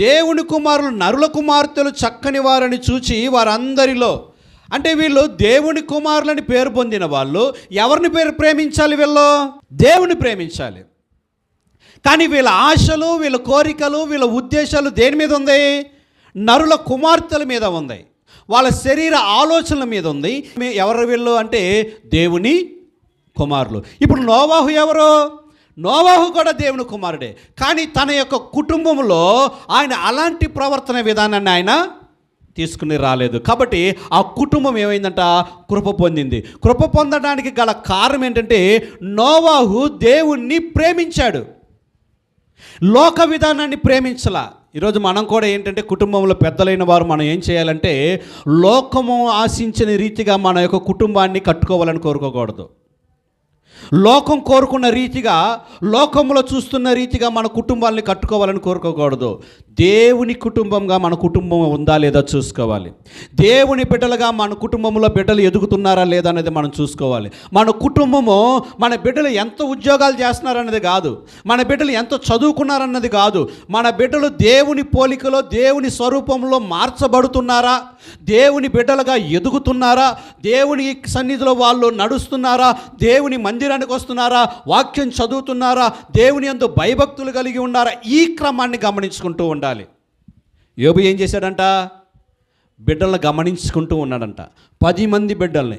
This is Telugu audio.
దేవుని కుమారులు నరుల కుమార్తెలు చక్కని వారని చూచి వారందరిలో, అంటే వీళ్ళు దేవుని కుమారులని పేరు పొందిన వాళ్ళు ఎవరిని ప్రేమించాలి? వీళ్ళు దేవుని ప్రేమించాలి. కానీ వీళ్ళ ఆశలు, వీళ్ళ కోరికలు, వీళ్ళ ఉద్దేశాలు దేని మీద ఉంది? నరుల కుమార్తెల మీద ఉంది. వాళ్ళ శరీర ఆలోచనల మీద ఉంది. ఎవరు వీళ్ళు అంటే దేవుని కుమారులు. ఇప్పుడు నోవాహు ఎవరు? నోవాహు కూడా దేవుని కుమారుడే. కానీ తన యొక్క కుటుంబంలో ఆయన అలాంటి ప్రవర్తన విధానాన్ని ఆయన తీసుకుని రాలేదు. కాబట్టి ఆ కుటుంబం ఏమైందంట? కృప పొందింది. కృప పొందడానికి గల కారణం ఏంటంటే నోవాహు దేవుణ్ణి ప్రేమించాడు, లోక విధానాన్ని ప్రేమించలా. ఈరోజు మనం కూడా ఏంటంటే కుటుంబంలో పెద్దలైన వారు మనం ఏం చేయాలంటే లోకము ఆశించిన రీతిగా మన యొక్క కుటుంబాన్ని కట్టుకోవాలని కోరుకోకూడదు. లోకం కోరుకున్న రీతిగా, లోకంలో చూస్తున్న రీతిగా మన కుటుంబాన్ని కట్టుకోవాలని కోరుకోకూడదు. దేవుని కుటుంబంగా మన కుటుంబం ఉందా లేదా చూసుకోవాలి. దేవుని బిడ్డలుగా మన కుటుంబంలో బిడ్డలు ఎదుగుతున్నారా లేదా అనేది మనం చూసుకోవాలి. మన కుటుంబము, మన బిడ్డలు ఎంత ఉద్యోగాలు చేస్తున్నారన్నది కాదు, మన బిడ్డలు ఎంత చదువుకున్నారన్నది కాదు, మన బిడ్డలు దేవుని పోలికలో, దేవుని స్వరూపంలో మార్చబడుతున్నారా, దేవుని బిడ్డలుగా ఎదుగుతున్నారా, దేవుని సన్నిధిలో వాళ్ళు నడుస్తున్నారా, దేవుని మందిరానికి వస్తున్నారా, వాక్యం చదువుతున్నారా, దేవుని యందు భయభక్తులు కలిగి ఉన్నారా, ఈ క్రమాన్ని గమనించుకుంటూ ఉండాలి. యోబు ఏం చేశాడంట? బిడ్డలను గమనించుకుంటూ ఉన్నాడంట. 10 మంది బిడ్డల్ని